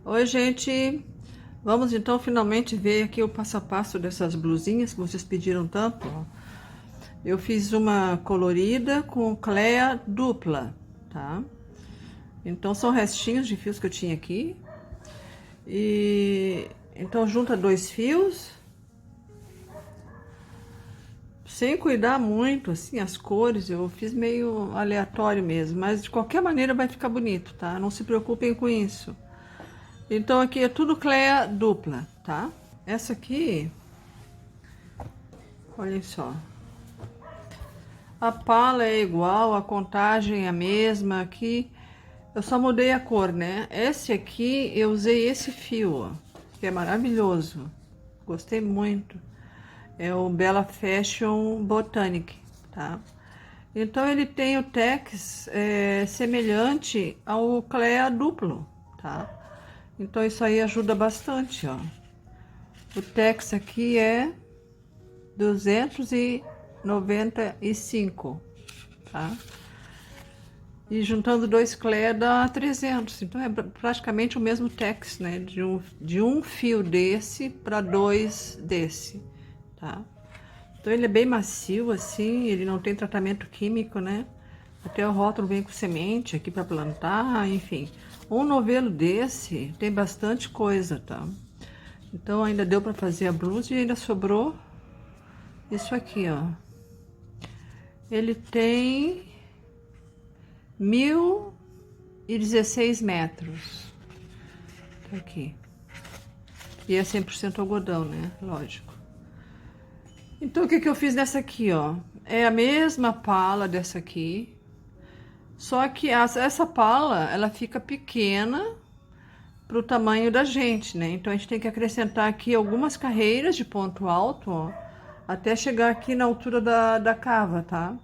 Oi, gente! Vamos então finalmente ver aqui o passo a passo dessas blusinhas que vocês pediram tanto. Ó. Eu fiz uma colorida com cleia dupla, tá? Então são restinhos de fios que eu tinha aqui. E então junta dois fios, sem cuidar muito, assim, as cores. Eu fiz meio aleatório mesmo, mas de qualquer maneira vai ficar bonito, tá? Não se preocupem com isso. Então aqui é tudo cleia dupla, tá? Essa aqui, olhem só. A pala é igual, a contagem é a mesma. Aqui eu só mudei a cor, né? Esse aqui eu usei esse fio, ó, que é maravilhoso. Gostei muito. É o Bella Fashion Botanic, tá? Então ele tem o tex semelhante ao cleia duplo, tá? Então isso aí ajuda bastante, ó. O tex aqui é 295, tá? E juntando dois cleia dá 300. Então é praticamente o mesmo tex, né? De um fio desse para dois desse, tá? Então ele é bem macio assim, ele não tem tratamento químico, né? Até o rótulo vem com semente aqui para plantar, enfim. Um novelo desse tem bastante coisa, tá? Então ainda deu para fazer a blusa e ainda sobrou isso aqui, ó. Ele tem 1016 metros. Tá aqui. E é 100% algodão, né? Lógico. Então o que que eu fiz nessa aqui, ó? É a mesma pala dessa aqui. Só que essa pala, ela fica pequena pro tamanho da gente, né? Então a gente tem que acrescentar aqui algumas carreiras de ponto alto, ó, até chegar aqui na altura da cava, tá?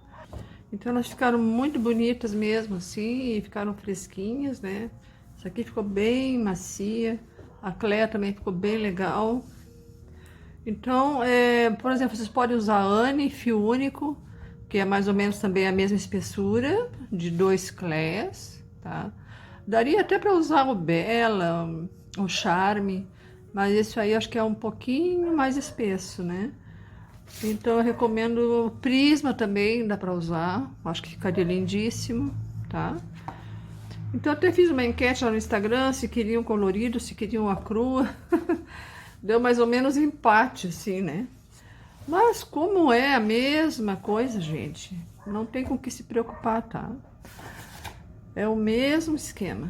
Então elas ficaram muito bonitas mesmo, assim, e ficaram fresquinhas, né? Essa aqui ficou bem macia, a cleia também ficou bem legal. Então, por exemplo, vocês podem usar Anne, fio único, que é mais ou menos também a mesma espessura, de 2 cleias, tá? Daria até para usar o Bella, o Charme, mas esse aí acho que é um pouquinho mais espesso, né? Então eu recomendo o Prisma também, dá para usar, acho que ficaria lindíssimo, tá? Então eu até fiz uma enquete lá no Instagram, se queriam colorido, se queriam a crua. Deu mais ou menos empate, assim, né? Mas como é a mesma coisa, gente, não tem com o que se preocupar, tá? É o mesmo esquema.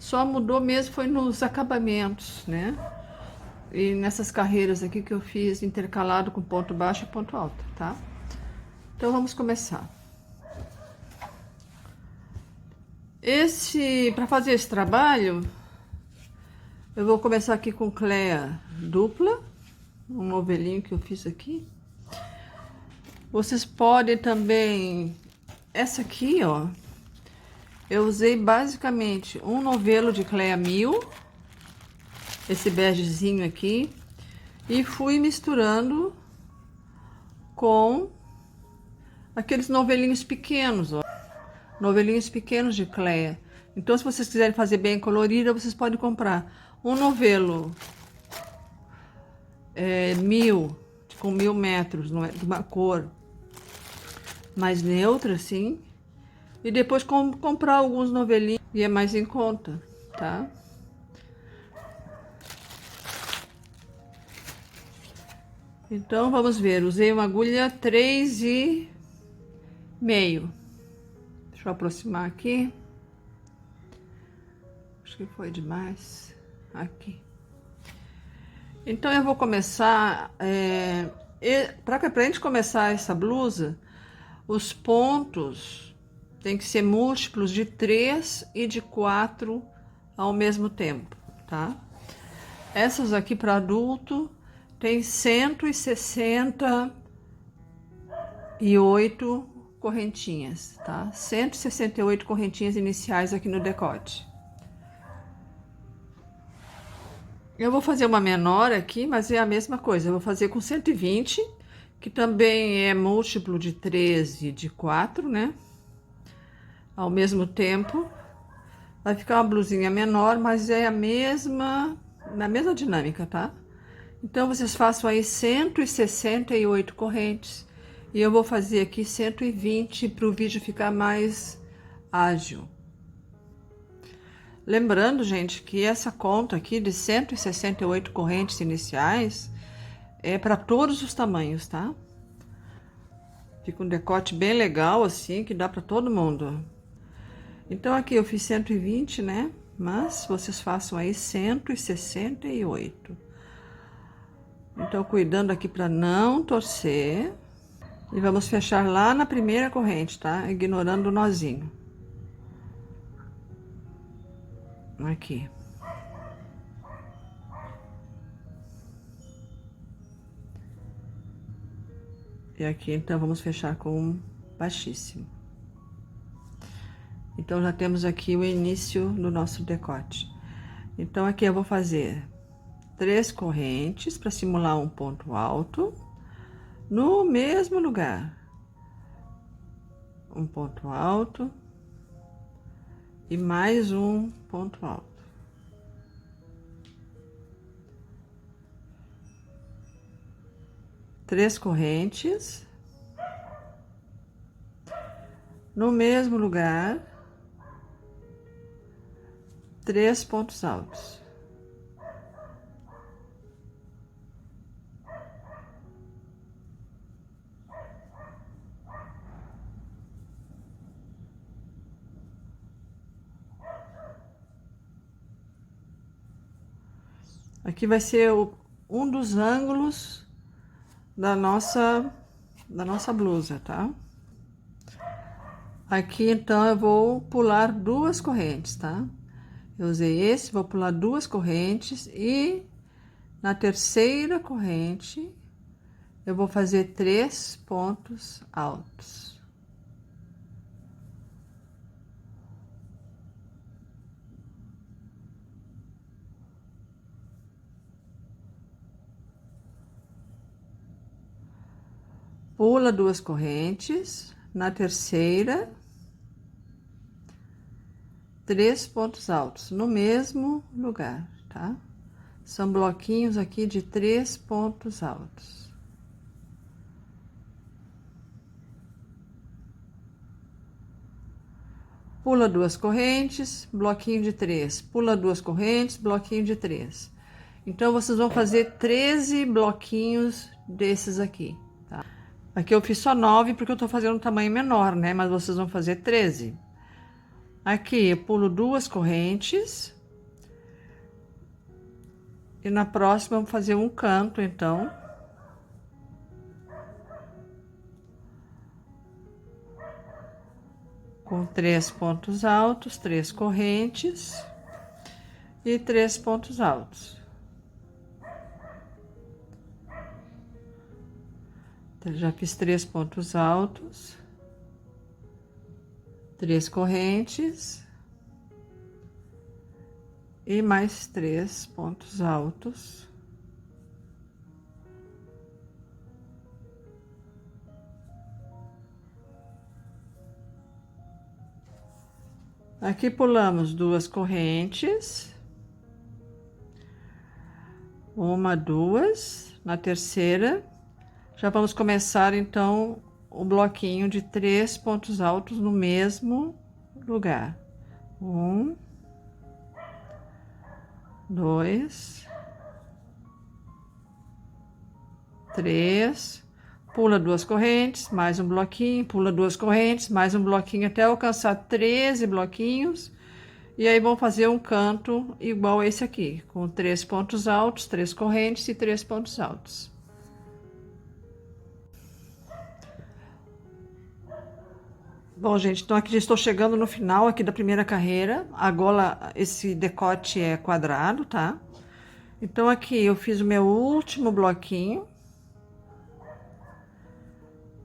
Só mudou mesmo foi nos acabamentos, né? E nessas carreiras aqui que eu fiz intercalado com ponto baixo e ponto alto, tá? Então vamos começar. Para fazer esse trabalho, eu vou começar aqui com cleia dupla, um novelinho que eu fiz aqui. Vocês podem também, essa aqui, ó, eu usei basicamente um novelo de cleia 1000, esse begezinho aqui, e fui misturando com aqueles novelinhos pequenos, ó, novelinhos pequenos de cleia. Então, se vocês quiserem fazer bem colorida, vocês podem comprar um novelo 1000, com 1000 metros, de uma cor mais neutra, assim, e depois comprar alguns novelinhos, e é mais em conta, tá? Então, vamos ver, usei uma agulha 3,5. Deixa eu aproximar aqui. Acho que foi demais. Aqui. Então, eu vou começar, pra gente começar essa blusa, os pontos tem que ser múltiplos de 3 e de 4 ao mesmo tempo, tá? Essas aqui para adulto tem 168 correntinhas, tá? 168 correntinhas iniciais aqui no decote. Eu vou fazer uma menor aqui, mas é a mesma coisa. Eu vou fazer com 120, que também é múltiplo de 3 e de 4, né? Ao mesmo tempo. Vai ficar uma blusinha menor, mas é na mesma dinâmica, tá? Então, vocês façam aí 168 correntes. E eu vou fazer aqui 120 para o vídeo ficar mais ágil. Lembrando, gente, que essa conta aqui de 168 correntes iniciais é para todos os tamanhos, tá? Fica um decote bem legal, assim, que dá para todo mundo. Então, aqui eu fiz 120, né? Mas vocês façam aí 168. Então, cuidando aqui para não torcer. E vamos fechar lá na primeira corrente, tá? Ignorando o nozinho. Aqui. E aqui, então, vamos fechar com baixíssimo. Então, já temos aqui o início do nosso decote. Então, aqui eu vou fazer 3 correntes para simular um ponto alto no mesmo lugar. Um ponto alto e mais um ponto alto. Três correntes no mesmo lugar, 3 pontos altos. Aqui vai ser um dos ângulos da nossa blusa, tá? Aqui, então, eu vou pular 2 correntes, tá? Eu usei esse, vou pular 2 correntes e na terceira corrente eu vou fazer 3 pontos altos. Pula 2 correntes, na terceira, 3 pontos altos, no mesmo lugar, tá? São bloquinhos aqui de 3 pontos altos. Pula 2 correntes, bloquinho de 3. Pula 2 correntes, bloquinho de 3. Então, vocês vão fazer 13 bloquinhos desses aqui, tá? Aqui eu fiz só 9 porque eu tô fazendo um tamanho menor, né? Mas vocês vão fazer 13. Aqui eu pulo 2 correntes. E na próxima eu vou fazer um canto, então. Com 3 pontos altos, 3 correntes. E 3 pontos altos. Já fiz 3 pontos altos, 3 correntes e mais 3 pontos altos. Aqui pulamos 2 correntes, 1, 2, na terceira. Já vamos começar, então, o bloquinho de 3 pontos altos no mesmo lugar. 1, 2, 3, pula 2 correntes, mais um bloquinho, pula 2 correntes, mais um bloquinho, até alcançar 13 bloquinhos. E aí, vamos fazer um canto igual esse aqui, com 3 pontos altos, 3 correntes e 3 pontos altos. Bom, gente, então aqui já estou chegando no final aqui da primeira carreira. Agora esse decote é quadrado, tá? Então aqui eu fiz o meu último bloquinho.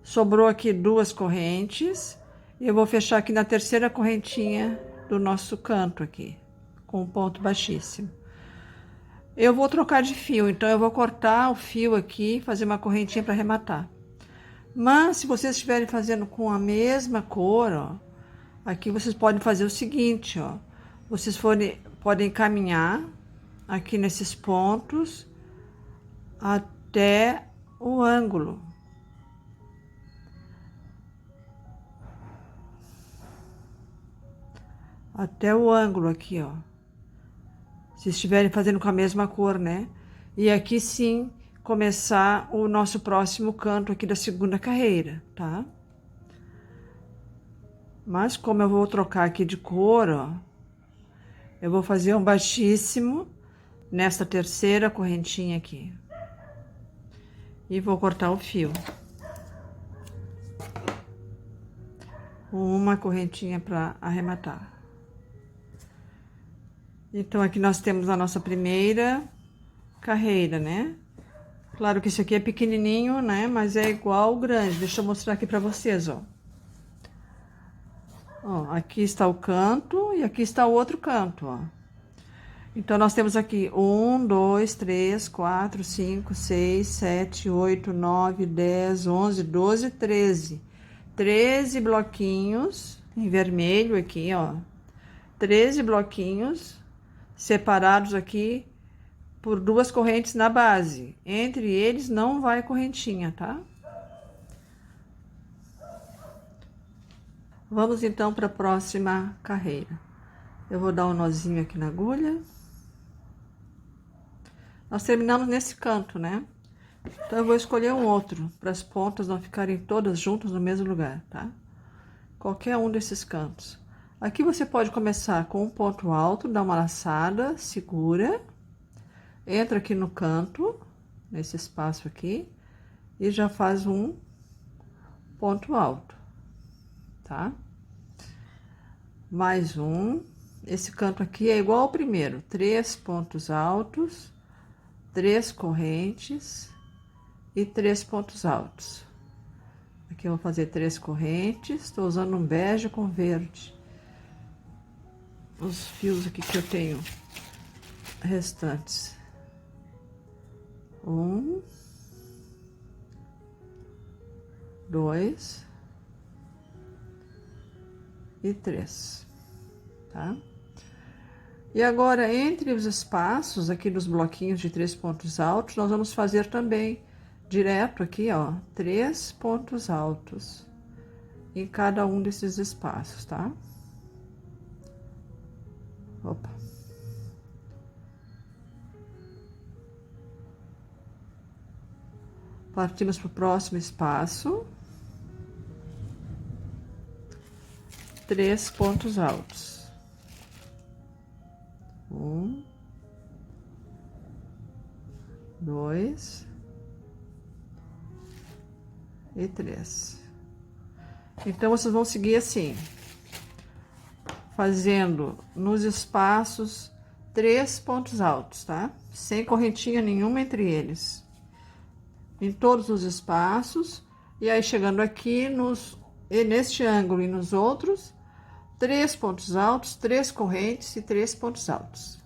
Sobrou aqui 2 correntes. E eu vou fechar aqui na terceira correntinha do nosso canto aqui, com um ponto baixíssimo. Eu vou trocar de fio, então eu vou cortar o fio aqui, fazer uma correntinha para arrematar. Mas, se vocês estiverem fazendo com a mesma cor, ó, aqui vocês podem fazer o seguinte, ó. vocês podem caminhar aqui nesses pontos até o ângulo. Até o ângulo aqui, ó. Se estiverem fazendo com a mesma cor, né? E aqui sim, começar o nosso próximo canto aqui da segunda carreira, tá? Mas como eu vou trocar aqui de cor, ó, eu vou fazer um baixíssimo nesta terceira correntinha aqui. E vou cortar o fio. Uma correntinha para arrematar. Então, aqui nós temos a nossa primeira carreira, né? Claro que isso aqui é pequenininho, né? Mas é igual o grande. Deixa eu mostrar aqui para vocês, ó. Ó, aqui está o canto e aqui está o outro canto, ó. Então, nós temos aqui 1, 2, 3, 4, 5, 6, 7, 8, 9, 10, 11, 12, 13. 13 bloquinhos em vermelho aqui, ó. 13 bloquinhos separados aqui por duas correntes na base. Entre eles não vai correntinha, tá? Vamos então para a próxima carreira. Eu vou dar um nozinho aqui na agulha. Nós terminamos nesse canto, né? Então, eu vou escolher um outro, para as pontas não ficarem todas juntas no mesmo lugar, tá? Qualquer um desses cantos. Aqui você pode começar com um ponto alto, dá uma laçada, segura, entra aqui no canto, nesse espaço aqui, e já faz um ponto alto, tá? Mais um. Esse canto aqui é igual ao primeiro, 3 pontos altos, 3 correntes e 3 pontos altos. Aqui eu vou fazer 3 correntes, estou usando um bege com verde. Os fios aqui que eu tenho restantes. 1, 2 e 3, tá? E agora, entre os espaços aqui dos bloquinhos de 3 pontos altos, nós vamos fazer também direto aqui, ó, 3 pontos altos em cada um desses espaços, tá? Opa. Partimos para o próximo espaço. 3 pontos altos. 1, 2 e 3. Então, vocês vão seguir assim, fazendo nos espaços 3 pontos altos, tá? Sem correntinha nenhuma entre eles. Em todos os espaços. E aí, chegando aqui, neste ângulo e nos outros, 3 pontos altos, 3 correntes e 3 pontos altos.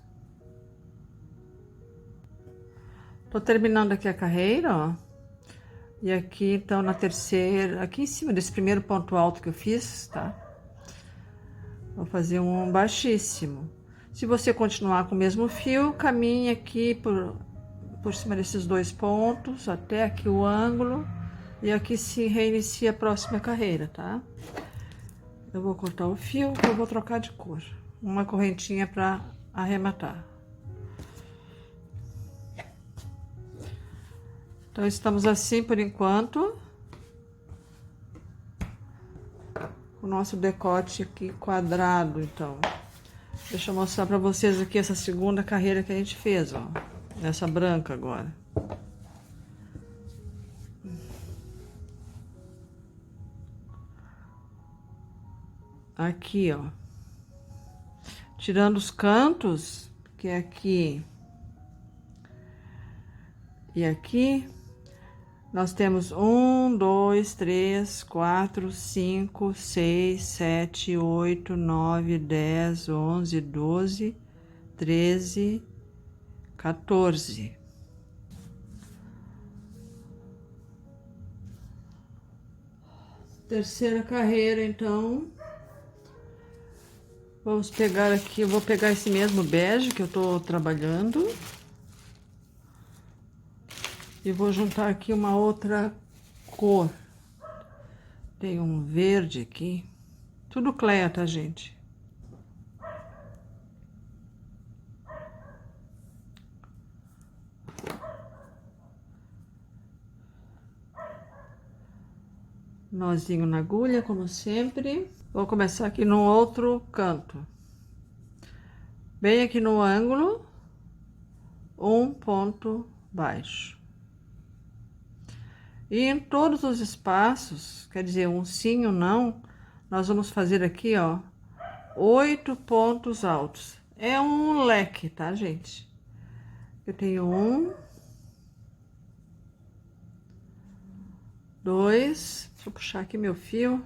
Tô terminando aqui a carreira, ó. E aqui, então, na terceira, aqui em cima desse primeiro ponto alto que eu fiz, tá? Vou fazer um baixíssimo. Se você continuar com o mesmo fio, caminhe aqui por cima desses 2 pontos, até aqui o ângulo. E aqui se reinicia a próxima carreira, tá? Eu vou cortar o fio, eu vou trocar de cor. Uma correntinha para arrematar. Então, estamos assim por enquanto. O nosso decote aqui quadrado, então. Deixa eu mostrar para vocês aqui essa segunda carreira que a gente fez, ó. Essa branca agora. Aqui, ó. Tirando os cantos, que é aqui e aqui, nós temos 1, 2, 3, 4, 5, 6, 7, 8, 9, 10, 11, 12, 13, 14. Terceira carreira, então. Vamos pegar aqui, eu vou pegar esse mesmo bege que eu tô trabalhando. E vou juntar aqui uma outra cor. Tem um verde aqui. Tudo Cleia, tá, gente? Nozinho na agulha, como sempre. Vou começar aqui no outro canto. Bem aqui no ângulo, um ponto baixo. E em todos os espaços, quer dizer, um sim ou não, nós vamos fazer aqui, ó, 8 pontos altos. É um leque, tá, gente? Eu tenho 1, 2, deixa eu puxar aqui meu fio.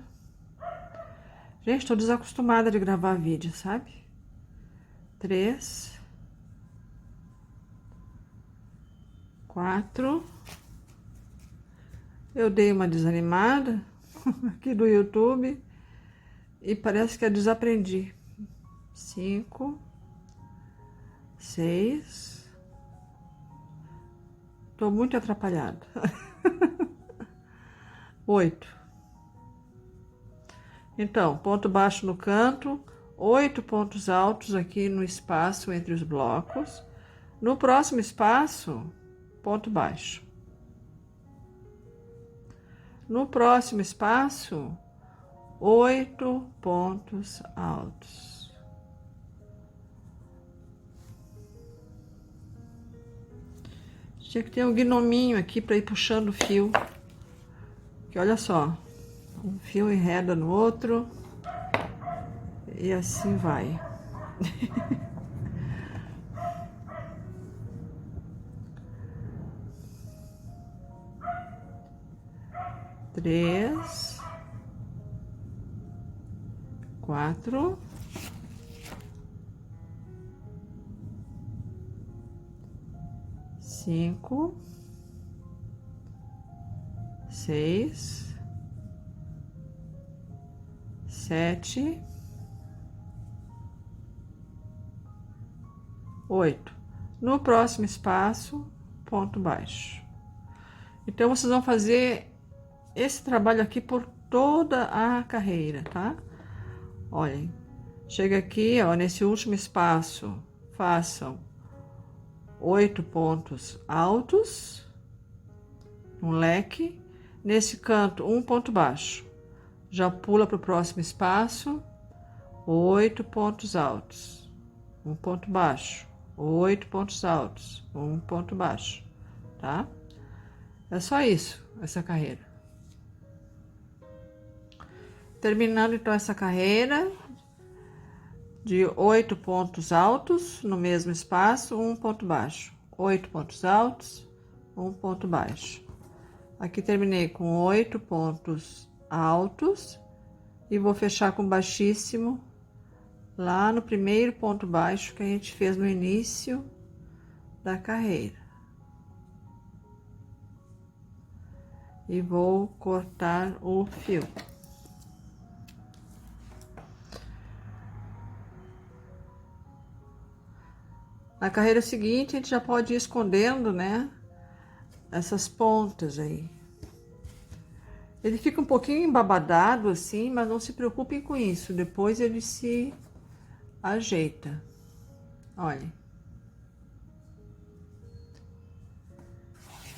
Gente, tô desacostumada de gravar vídeo, sabe? 3, 4. Eu dei uma desanimada aqui do YouTube e parece que eu desaprendi. 5, 6. Tô muito atrapalhada. 8. Então, ponto baixo no canto, 8 pontos altos aqui no espaço entre os blocos. No próximo espaço, ponto baixo. No próximo espaço, 8 pontos altos. Tinha que ter um gnominho aqui para ir puxando o fio. Que olha só, um fio enreda no outro e assim vai. Três, 4, 5, 6, 7, 8. No próximo espaço, ponto baixo. Então, vocês vão fazer esse trabalho aqui por toda a carreira, tá? Olhem, chega aqui, ó, nesse último espaço, façam 8 pontos altos, um leque. Nesse canto, um ponto baixo. Já pula para o próximo espaço, 8 pontos altos, um ponto baixo, 8 pontos altos, um ponto baixo, tá? É só isso, essa carreira. Terminando então essa carreira de 8 pontos altos no mesmo espaço, um ponto baixo, 8 pontos altos, um ponto baixo. Aqui terminei com 8 pontos altos e vou fechar com baixíssimo lá no primeiro ponto baixo que a gente fez no início da carreira. E vou cortar o fio. Na carreira seguinte, a gente já pode ir escondendo, né, essas pontas aí. Ele fica um pouquinho embabadado assim, mas não se preocupem com isso. Depois ele se ajeita. Olha.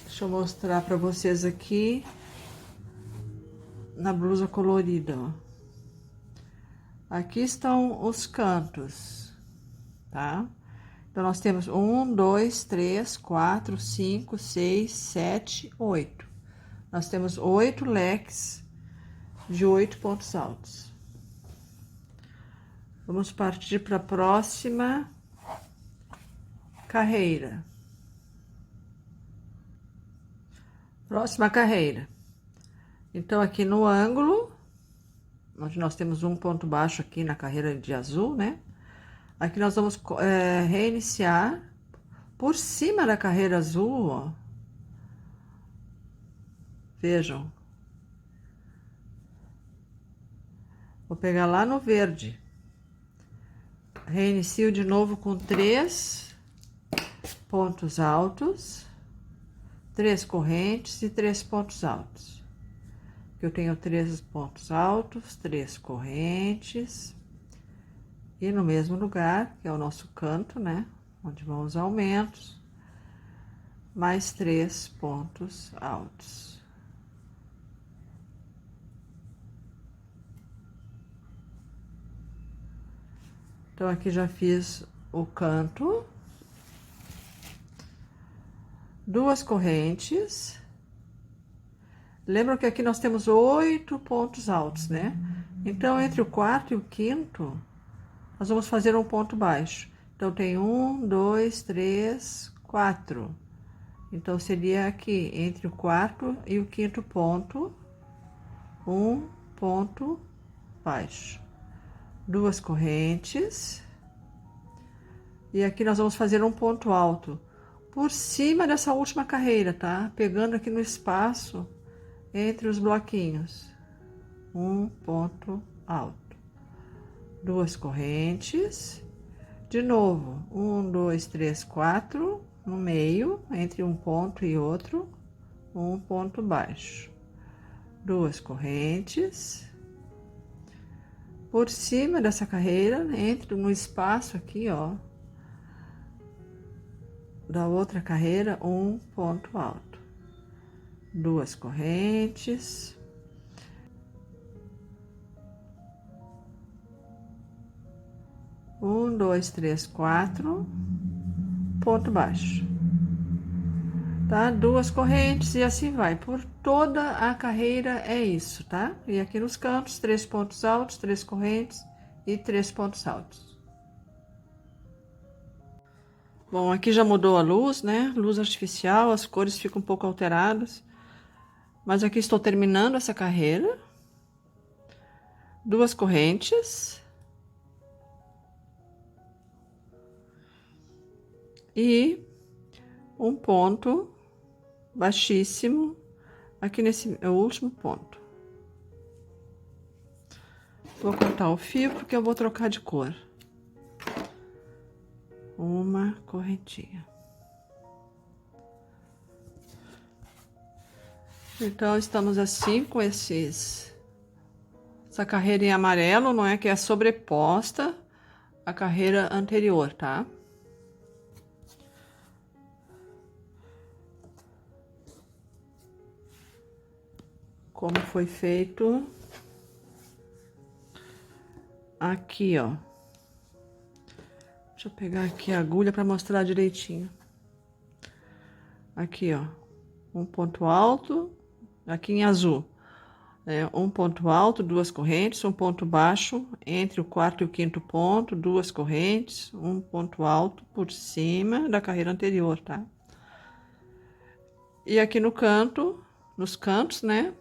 Deixa eu mostrar para vocês aqui na blusa colorida, ó. Aqui estão os cantos, tá? Então, nós temos 1, 2, 3, 4, 5, 6, 7, 8. Nós temos 8 leques de 8 pontos altos. Vamos partir para a próxima carreira. Próxima carreira. Então, aqui no ângulo, onde nós temos um ponto baixo aqui na carreira de azul, né? Aqui nós vamos reiniciar por cima da carreira azul, ó. Vejam. Vou pegar lá no verde. Reinicio de novo com 3 pontos altos, 3 correntes e 3 pontos altos. Eu tenho 3 pontos altos, 3 correntes, e no mesmo lugar, que é o nosso canto, né? Onde vão os aumentos, mais 3 pontos altos. Então, aqui já fiz o canto, 2 correntes. Lembra que aqui nós temos 8 pontos altos, né? Então, entre o quarto e o quinto, nós vamos fazer um ponto baixo. Então, tem 1, 2, 3, 4. Então, seria aqui, entre o quarto e o quinto ponto, um ponto baixo. 2 correntes. E aqui nós vamos fazer um ponto alto por cima dessa última carreira, tá? Pegando aqui no espaço entre os bloquinhos. Um ponto alto. 2 correntes. De novo, 1, 2, 3, 4. No meio, entre um ponto e outro, um ponto baixo. 2 correntes. Por cima dessa carreira, entre no espaço aqui, ó, da outra carreira, um ponto alto. 2 correntes. Um, 2, 3, 4, ponto baixo. Tá? 2 correntes e assim vai. Por toda a carreira é isso, tá? E aqui nos cantos, 3 pontos altos, 3 correntes e 3 pontos altos. Bom, aqui já mudou a luz, né? Luz artificial, as cores ficam um pouco alteradas. Mas aqui estou terminando essa carreira. 2 correntes. E um ponto baixíssimo aqui nesse é o último ponto. Vou cortar o fio porque eu vou trocar de cor. Uma correntinha. Então, estamos assim com essa carreira em amarelo, não é? Que é sobreposta à carreira anterior, tá? Como foi feito aqui, ó. Deixa eu pegar aqui a agulha para mostrar direitinho. Aqui, ó. Um ponto alto, aqui em azul. Um ponto alto, 2 correntes, um ponto baixo entre o quarto e o quinto ponto, 2 correntes, um ponto alto por cima da carreira anterior, tá? E aqui no canto, nos cantos, né?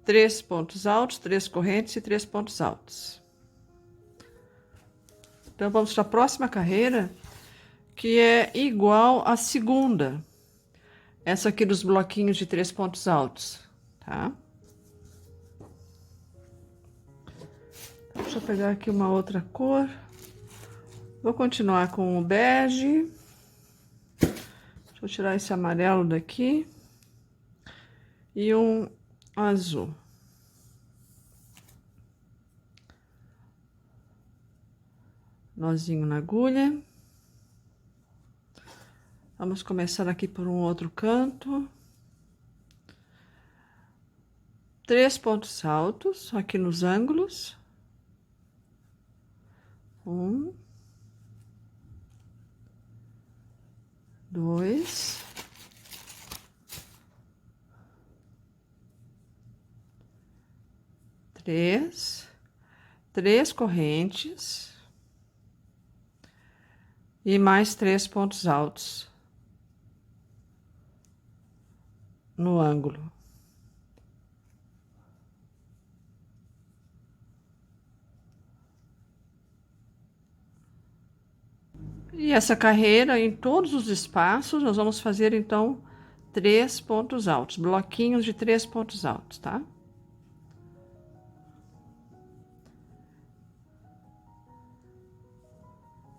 3 pontos altos, 3 correntes e 3 pontos altos. Então, vamos para a próxima carreira, que é igual à segunda. Essa aqui dos bloquinhos de 3 pontos altos, tá? Deixa eu pegar aqui uma outra cor. Vou continuar com o bege. Deixa eu tirar esse amarelo daqui. E um azul. Nozinho na agulha. Vamos começar aqui por um outro canto. 3 pontos altos aqui nos ângulos. 1, 2, 3, 3 correntes e mais 3 pontos altos no ângulo. E essa carreira, em todos os espaços, nós vamos fazer, então, 3 pontos altos, bloquinhos de 3 pontos altos, tá?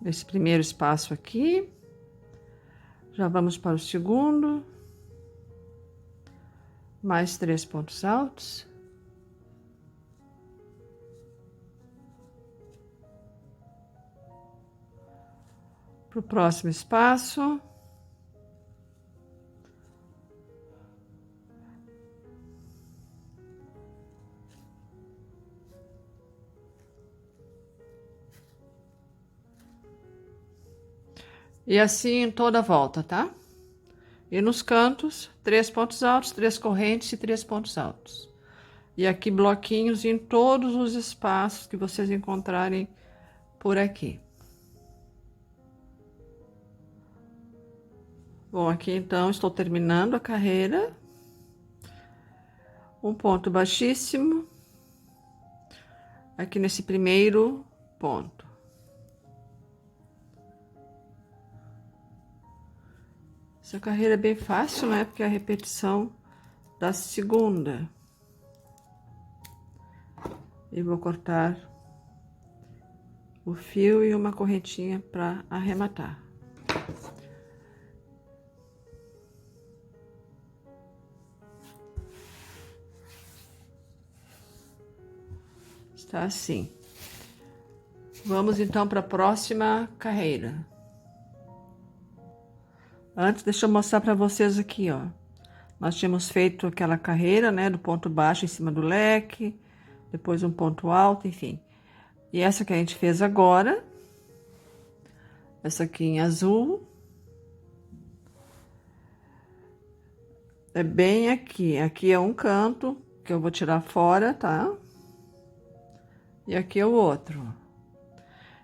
esse primeiro espaço aqui. Já vamos para o segundo. Mais 3 pontos altos. Para o próximo espaço. E assim em toda a volta, tá? E nos cantos, 3 pontos altos, 3 correntes e 3 pontos altos. E aqui bloquinhos em todos os espaços que vocês encontrarem por aqui. Bom, aqui então estou terminando a carreira. Um ponto baixíssimo. Aqui nesse primeiro ponto. Essa carreira é bem fácil, né? Porque é a repetição da segunda. E vou cortar o fio e uma correntinha para arrematar. Está assim. Vamos então para a próxima carreira. Antes, deixa eu mostrar para vocês aqui, ó. Nós tínhamos feito aquela carreira, né, do ponto baixo em cima do leque, depois um ponto alto, enfim. E essa que a gente fez agora, essa aqui em azul, é bem aqui. Aqui é um canto que eu vou tirar fora, tá? E aqui é o outro.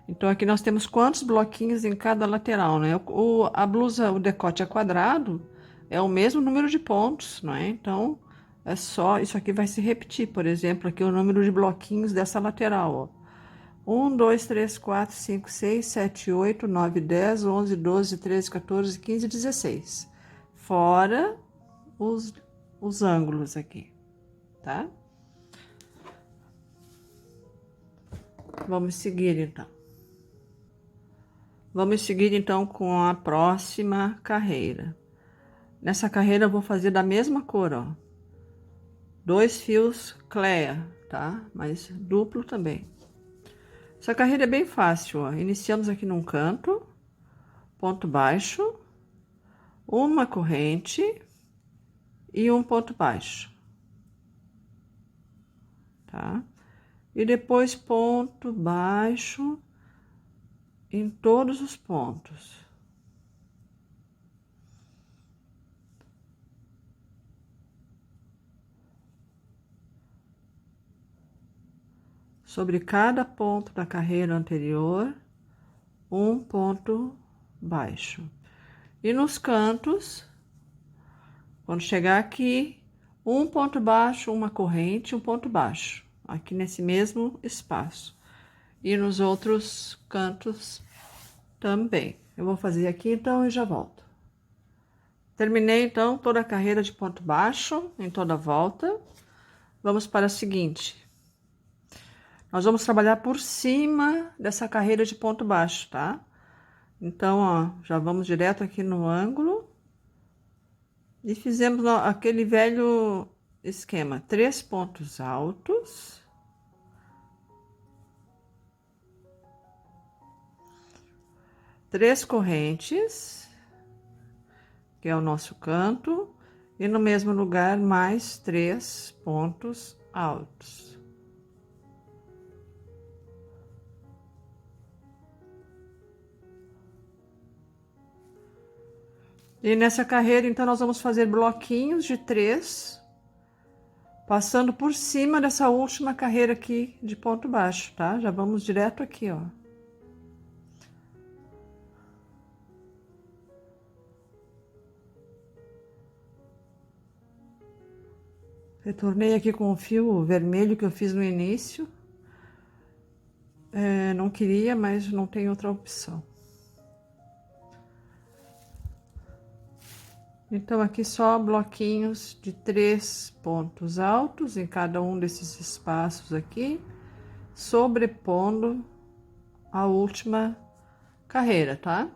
Então, aqui nós temos quantos bloquinhos em cada lateral, né? A blusa, o decote é quadrado, é o mesmo número de pontos, não é? Então, é só, isso aqui vai se repetir, por exemplo, aqui o número de bloquinhos dessa lateral, ó. 1, 2, 3, 4, 5, 6, 7, 8, 9, 10, 11, 12, 13, 14, 15, 16. Fora os ângulos aqui, tá? Vamos seguir, então. Vamos seguir, então, com a próxima carreira. Nessa carreira, eu vou fazer da mesma cor, ó. 2 fios Cleia, tá? Mas duplo também. Essa carreira é bem fácil, ó. Iniciamos aqui num canto, ponto baixo, uma corrente e um ponto baixo, tá? E depois ponto baixo em todos os pontos. Sobre cada ponto da carreira anterior, um ponto baixo. E nos cantos, quando chegar aqui, um ponto baixo, uma corrente, um ponto baixo. Aqui nesse mesmo espaço. E nos outros cantos também. Eu vou fazer aqui então e já volto. Terminei então toda a carreira de ponto baixo em toda a volta. Vamos para a seguinte. Nós vamos trabalhar por cima dessa carreira de ponto baixo, tá? Então, ó, já vamos direto aqui no ângulo. E fizemos aquele velho esquema. 3 pontos altos. Três correntes, que é o nosso canto, e no mesmo lugar mais 3 pontos altos. E nessa carreira, então, nós vamos fazer bloquinhos de 3, passando por cima dessa última carreira aqui de ponto baixo, tá? Já vamos direto aqui, ó. Retornei aqui com o fio vermelho que eu fiz no início. Não queria, mas não tem outra opção. Então, aqui só bloquinhos de 3 pontos altos em cada um desses espaços aqui, sobrepondo a última carreira, tá?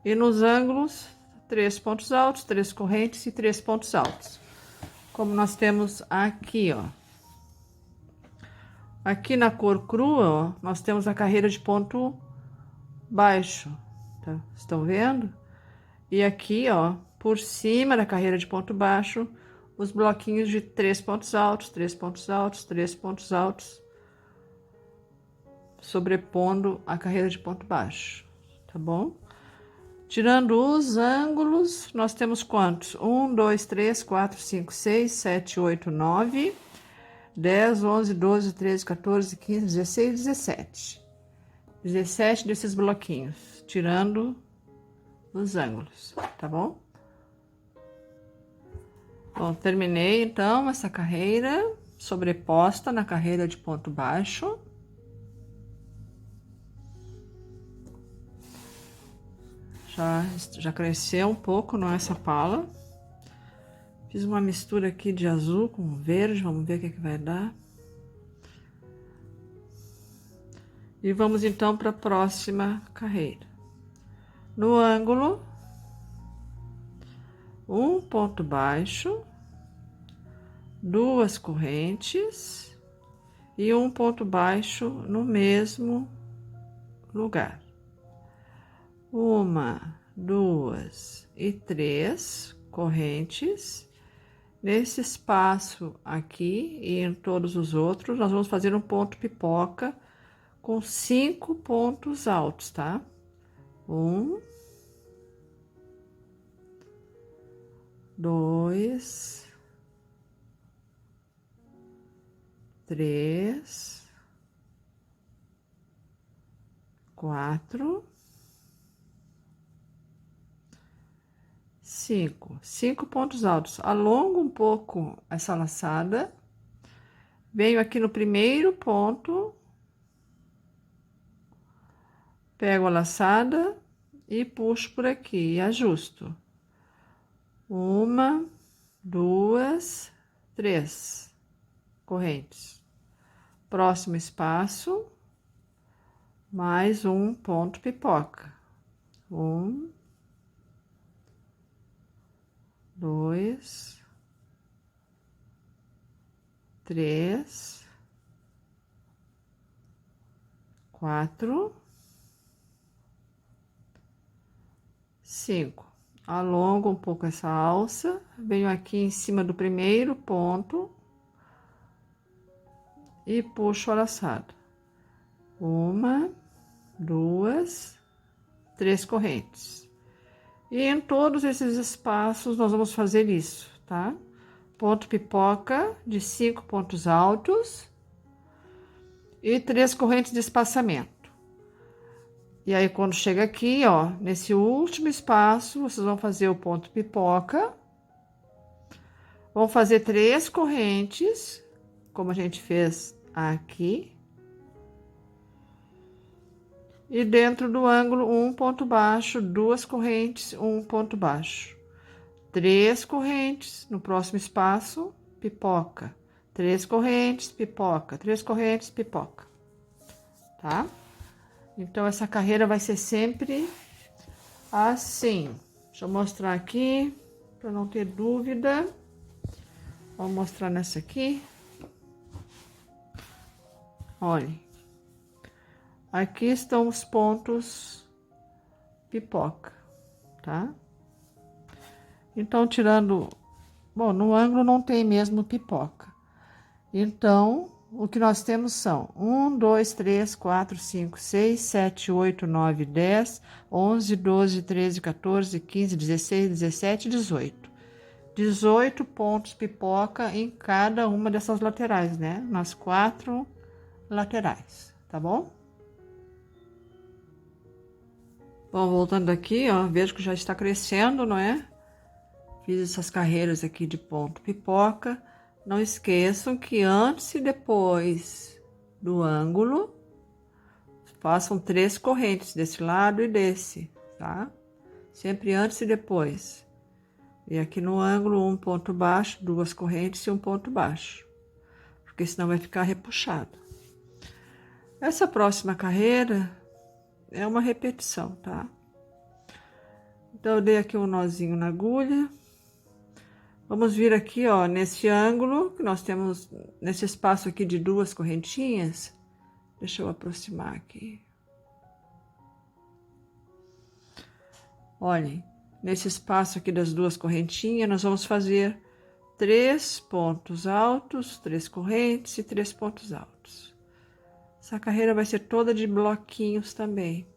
E nos ângulos, 3 pontos altos, 3 correntes e 3 pontos altos. Como nós temos aqui, ó. Aqui na cor crua, ó, nós temos a carreira de ponto baixo, tá? Estão vendo? E aqui, ó, por cima da carreira de ponto baixo, os bloquinhos de 3 pontos altos, 3 pontos altos, 3 pontos altos, sobrepondo a carreira de ponto baixo, tá bom? Tirando os ângulos, nós temos quantos? 1, 2, 3, 4, 5, 6, 7, 8, 9, 10, 11, 12, 13, 14, 15, 16, 17. 17 desses bloquinhos, tirando os ângulos, tá bom? Bom, terminei então essa carreira sobreposta na carreira de ponto baixo. Já cresceu um pouco, não é, essa pala. Fiz uma mistura aqui de azul com verde, vamos ver o que vai dar. E vamos então para a próxima carreira. No ângulo, um ponto baixo, 2 correntes e um ponto baixo no mesmo lugar. 1, 2 e 3 correntes. Nesse espaço aqui e em todos os outros, nós vamos fazer um ponto pipoca com 5 pontos altos, tá? 1, 2, 3, 4, 5. 5 pontos altos. Alongo um pouco essa laçada. Venho aqui no primeiro ponto. Pego a laçada e puxo por aqui e ajusto. 1, 2, 3 correntes. Próximo espaço, mais um ponto pipoca. 1, 2, 3, 4, 5. Alongo um pouco essa alça, venho aqui em cima do primeiro ponto e puxo a laçada. 1, 2, 3 correntes. E em todos esses espaços nós vamos fazer isso, tá? Ponto pipoca de 5 pontos altos e 3 correntes de espaçamento. E aí, quando chega aqui, ó, nesse último espaço, vocês vão fazer o ponto pipoca. Vão fazer 3 correntes, como a gente fez aqui. E dentro do ângulo, um ponto baixo, 2 correntes, um ponto baixo. 3 correntes, no próximo espaço, pipoca. 3 correntes, pipoca. 3 correntes, pipoca. Tá? Então, essa carreira vai ser sempre assim. Deixa eu mostrar aqui, para não ter dúvida. Vou mostrar nessa aqui. Olha. Aqui estão os pontos pipoca, tá? Então, tirando... Bom, no ângulo não tem mesmo pipoca. Então... O que nós temos são 1, 2, 3, 4, 5, 6, 7, 8, 9, 10, 11, 12, 13, 14, 15, 16, 17, 18. 18 pontos pipoca em cada uma dessas laterais, né? Nas 4 laterais, tá bom? Bom, voltando aqui, ó, vejo que já está crescendo, não é? Fiz essas carreiras aqui de ponto pipoca. Não esqueçam que antes e depois do ângulo, façam 3 correntes desse lado e desse, tá? Sempre antes e depois. E aqui no ângulo, um ponto baixo, 2 correntes e um ponto baixo. Porque senão vai ficar repuxado. Essa próxima carreira, é uma repetição, tá? Então, eu dei aqui um nozinho na agulha. Vamos vir aqui, ó, nesse ângulo que nós temos, nesse espaço aqui de 2 correntinhas. Deixa eu aproximar aqui. Olhem, nesse espaço aqui das 2 correntinhas, nós vamos fazer 3 pontos altos, 3 correntes e 3 pontos altos. Essa carreira vai ser toda de bloquinhos também.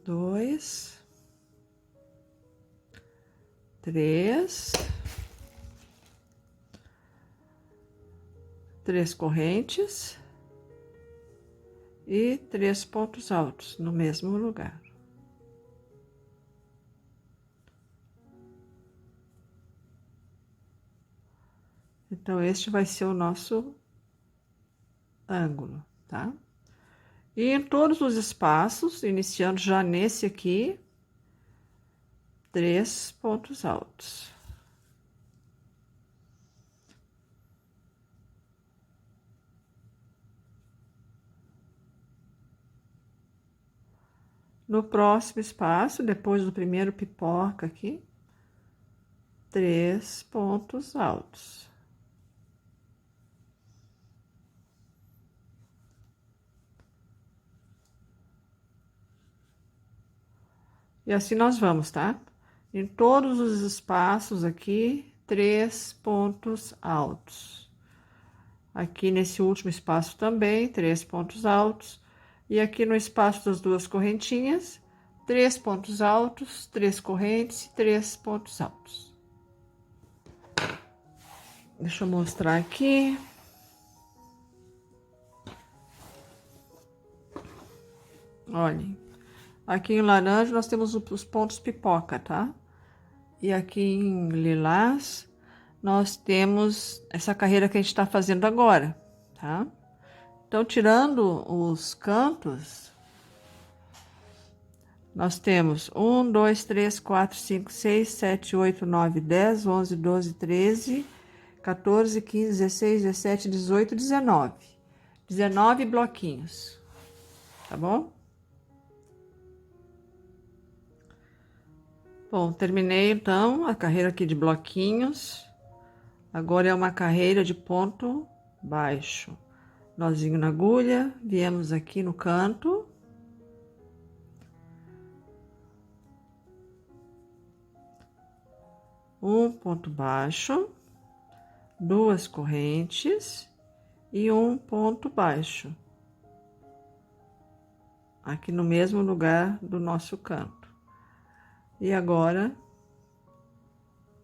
2, 3, 3 correntes e 3 pontos altos no mesmo lugar. Então, este vai ser o nosso ângulo, tá? E em todos os espaços, iniciando já nesse aqui, 3 pontos altos. No próximo espaço, depois do primeiro pipoca aqui, 3 pontos altos. E assim nós vamos, tá? Em todos os espaços aqui, 3 pontos altos. Aqui nesse último espaço também, 3 pontos altos. E aqui no espaço das 2 correntinhas, 3 pontos altos, 3 correntes e 3 pontos altos. Deixa eu mostrar aqui. Olhem. Aqui em laranja nós temos os pontos pipoca, tá? E aqui em lilás nós temos essa carreira que a gente tá fazendo agora, tá? Então, tirando os cantos, nós temos 1, 2, 3, 4, 5, 6, 7, 8, 9, 10, 11, 12, 13, 14, 15, 16, 17, 18, 19. 19 bloquinhos, tá bom? Bom, terminei então a carreira aqui de bloquinhos. Agora é uma carreira de ponto baixo. Nozinho na agulha, viemos aqui no canto. Um ponto baixo, 2 correntes e um ponto baixo. Aqui no mesmo lugar do nosso canto. E agora,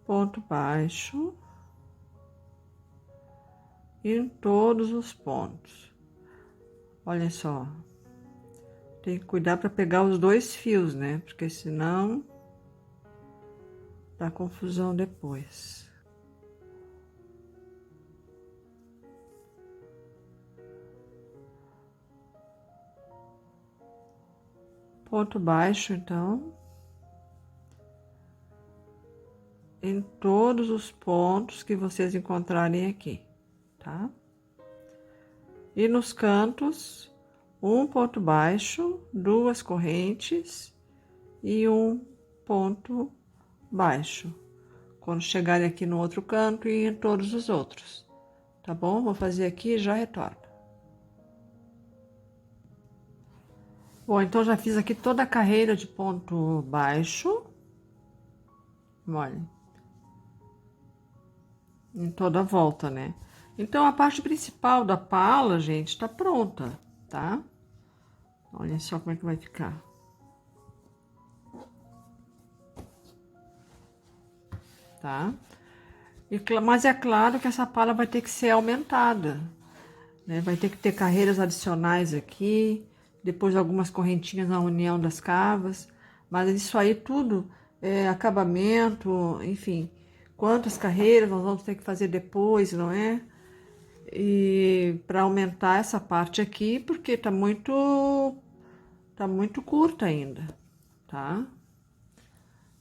ponto baixo em todos os pontos. Olha só, tem que cuidar para pegar os 2 fios, né? Porque senão dá confusão depois. Ponto baixo, então, em todos os pontos que vocês encontrarem aqui, tá? E nos cantos, um ponto baixo, 2 correntes e um ponto baixo. Quando chegarem aqui no outro canto e em todos os outros, tá bom? Vou fazer aqui e já retorno. Bom, então já fiz aqui toda a carreira de ponto baixo. Olha. Em toda a volta, né? Então, a parte principal da pala, gente, tá pronta, tá? Olha só como é que vai ficar. Tá? Mas é claro que essa pala vai ter que ser aumentada, né? Vai ter que ter carreiras adicionais aqui, depois algumas correntinhas na união das cavas, mas isso aí tudo é acabamento, enfim, quantas carreiras nós vamos ter que fazer depois, não é? E para aumentar essa parte aqui, porque tá muito curta ainda, tá?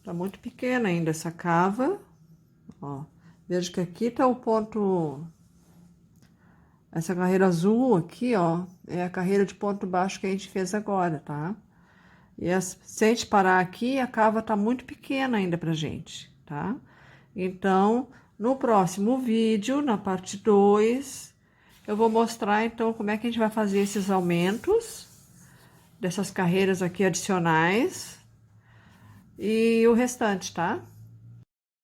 Tá muito pequena ainda essa cava, ó. Veja que aqui tá o ponto Essa carreira azul aqui, ó, é a carreira de ponto baixo que a gente fez agora, tá? E se a gente parar aqui, a cava tá muito pequena ainda pra gente, tá? Então, no próximo vídeo, na parte 2, eu vou mostrar, então, como é que a gente vai fazer esses aumentos dessas carreiras aqui adicionais e o restante, tá?